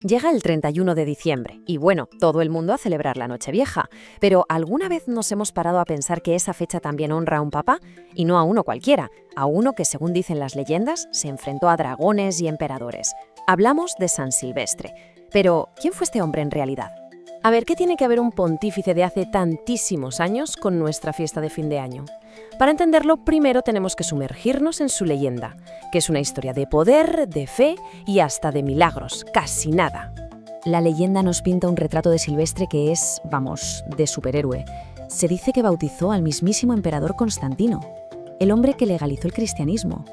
Llega el 31 de diciembre y bueno, todo el mundo a celebrar la Nochevieja, pero ¿alguna vez nos hemos parado a pensar que esa fecha también honra a un papá? Y no a uno cualquiera, a uno que, según dicen las leyendas, se enfrentó a dragones y emperadores. Hablamos de San Silvestre. Pero, ¿quién fue este hombre en realidad? A ver, ¿qué tiene que ver un pontífice de hace tantísimos años con nuestra fiesta de fin de año? Para entenderlo, primero tenemos que sumergirnos en su leyenda, que es una historia de poder, de fe y hasta de milagros, casi nada. La leyenda nos pinta un retrato de Silvestre que es, vamos, de superhéroe. Se dice que bautizó al mismísimo emperador Constantino, el hombre que legalizó el cristianismo,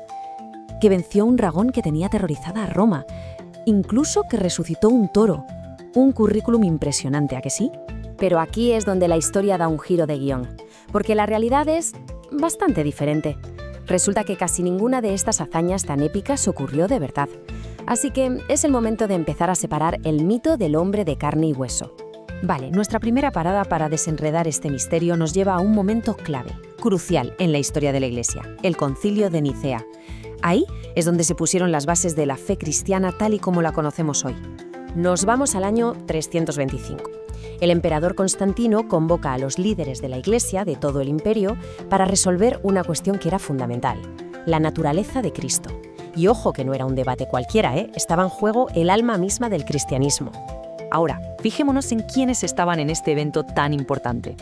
que venció a un dragón que tenía aterrorizada a Roma, incluso que resucitó un toro. Un currículum impresionante, ¿a que sí? Pero aquí es donde la historia da un giro de guión, porque la realidad es bastante diferente. Resulta que casi ninguna de estas hazañas tan épicas ocurrió de verdad. Así que es el momento de empezar a separar el mito del hombre de carne y hueso. Vale, nuestra primera parada para desenredar este misterio nos lleva a un momento clave, crucial en la historia de la Iglesia, el Concilio de Nicea. Ahí es donde se pusieron las bases de la fe cristiana tal y como la conocemos hoy. Nos vamos al año 325. El emperador Constantino convoca a los líderes de la Iglesia de todo el imperio para resolver una cuestión que era fundamental, la naturaleza de Cristo. Y ojo que no era un debate cualquiera, estaba en juego el alma misma del cristianismo. Ahora, fijémonos en quiénes estaban en este evento tan importante.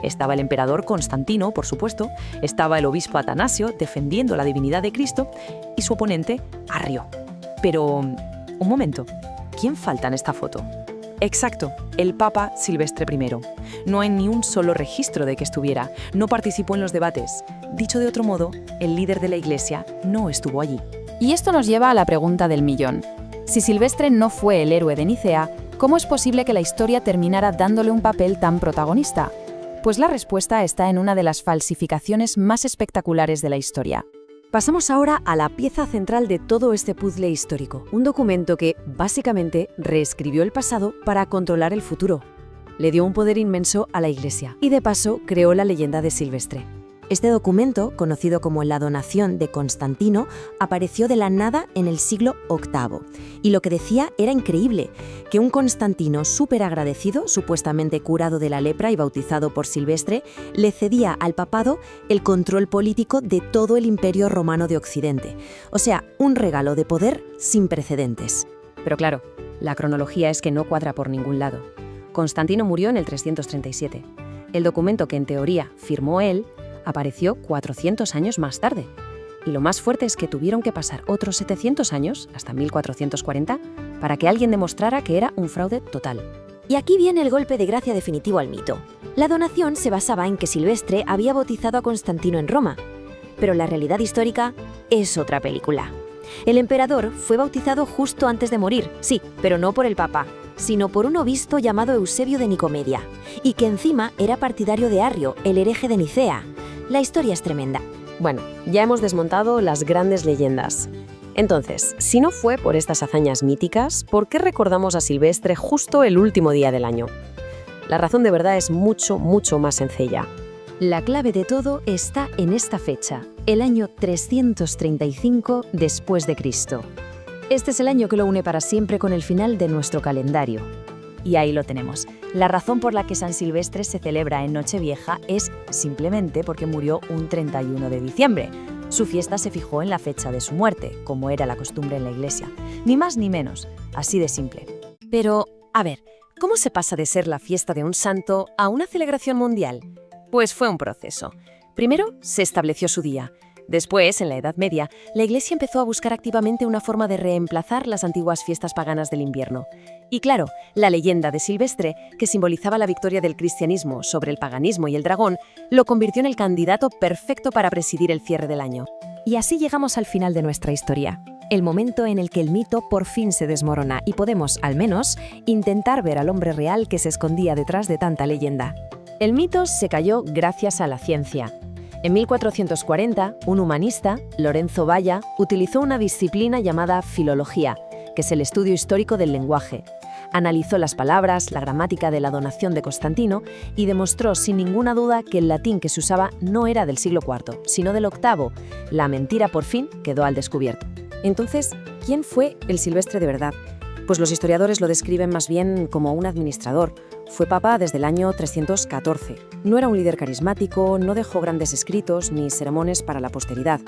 Estaba el emperador Constantino, por supuesto, estaba el obispo Atanasio defendiendo la divinidad de Cristo y su oponente, Arrio. Pero, un momento, ¿quién falta en esta foto? Exacto, el Papa Silvestre I. No hay ni un solo registro de que estuviera, no participó en los debates. Dicho de otro modo, el líder de la Iglesia no estuvo allí. Y esto nos lleva a la pregunta del millón. Si Silvestre no fue el héroe de Nicea, ¿cómo es posible que la historia terminara dándole un papel tan protagonista? Pues la respuesta está en una de las falsificaciones más espectaculares de la historia. Pasamos ahora a la pieza central de todo este puzzle histórico, un documento que, básicamente, reescribió el pasado para controlar el futuro. Le dio un poder inmenso a la Iglesia y, de paso, creó la leyenda de Silvestre. Este documento, conocido como la Donación de Constantino, apareció de la nada en el siglo VIII. Y lo que decía era increíble, que un Constantino súper agradecido, supuestamente curado de la lepra y bautizado por Silvestre, le cedía al papado el control político de todo el Imperio Romano de Occidente. O sea, un regalo de poder sin precedentes. Pero claro, la cronología es que no cuadra por ningún lado. Constantino murió en el 337. El documento que en teoría firmó él apareció 400 años más tarde. Y lo más fuerte es que tuvieron que pasar otros 700 años, hasta 1440, para que alguien demostrara que era un fraude total. Y aquí viene el golpe de gracia definitivo al mito. La donación se basaba en que Silvestre había bautizado a Constantino en Roma. Pero la realidad histórica es otra película. El emperador fue bautizado justo antes de morir, sí, pero no por el papa, sino por un obispo llamado Eusebio de Nicomedia, y que encima era partidario de Arrio, el hereje de Nicea. La historia es tremenda. Bueno, ya hemos desmontado las grandes leyendas. Entonces, si no fue por estas hazañas míticas, ¿por qué recordamos a Silvestre justo el último día del año? La razón de verdad es mucho más sencilla. La clave de todo está en esta fecha, el año 335 después de Cristo. Este es el año que lo une para siempre con el final de nuestro calendario. Y ahí lo tenemos. La razón por la que San Silvestre se celebra en Nochevieja es simplemente porque murió un 31 de diciembre. Su fiesta se fijó en la fecha de su muerte, como era la costumbre en la Iglesia. Ni más ni menos, así de simple. Pero, a ver, ¿cómo se pasa de ser la fiesta de un santo a una celebración mundial? Pues fue un proceso. Primero, se estableció su día. Después, en la Edad Media, la Iglesia empezó a buscar activamente una forma de reemplazar las antiguas fiestas paganas del invierno. Y claro, la leyenda de Silvestre, que simbolizaba la victoria del cristianismo sobre el paganismo y el dragón, lo convirtió en el candidato perfecto para presidir el cierre del año. Y así llegamos al final de nuestra historia, el momento en el que el mito por fin se desmorona y podemos, al menos, intentar ver al hombre real que se escondía detrás de tanta leyenda. El mito se cayó gracias a la ciencia. En 1440, un humanista, Lorenzo Valla, utilizó una disciplina llamada filología, que es el estudio histórico del lenguaje. Analizó las palabras, la gramática de la donación de Constantino y demostró sin ninguna duda que el latín que se usaba no era del siglo IV, sino del VIII. La mentira por fin quedó al descubierto. Entonces, ¿quién fue el Silvestre de verdad? Pues los historiadores lo describen más bien como un administrador. Fue papa desde el año 314. No era un líder carismático, no dejó grandes escritos ni sermones para la posteridad.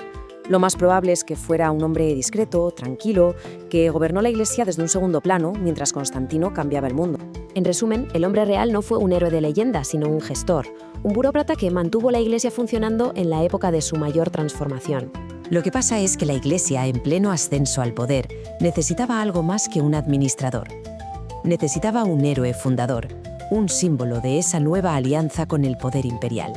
Lo más probable es que fuera un hombre discreto, tranquilo, que gobernó la Iglesia desde un segundo plano mientras Constantino cambiaba el mundo. En resumen, el hombre real no fue un héroe de leyenda, sino un gestor, un burócrata que mantuvo la Iglesia funcionando en la época de su mayor transformación. Lo que pasa es que la Iglesia, en pleno ascenso al poder, necesitaba algo más que un administrador. Necesitaba un héroe fundador, un símbolo de esa nueva alianza con el poder imperial.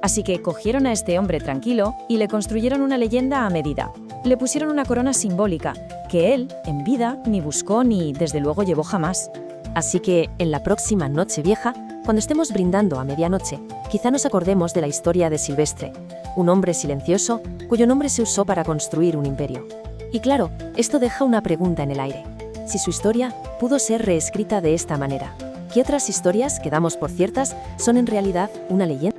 Así que cogieron a este hombre tranquilo y le construyeron una leyenda a medida. Le pusieron una corona simbólica, que él, en vida, ni buscó ni, desde luego, llevó jamás. Así que, en la próxima Nochevieja, cuando estemos brindando a medianoche, quizá nos acordemos de la historia de Silvestre, un hombre silencioso cuyo nombre se usó para construir un imperio. Y claro, esto deja una pregunta en el aire. Si su historia pudo ser reescrita de esta manera, ¿qué otras historias que damos por ciertas son en realidad una leyenda?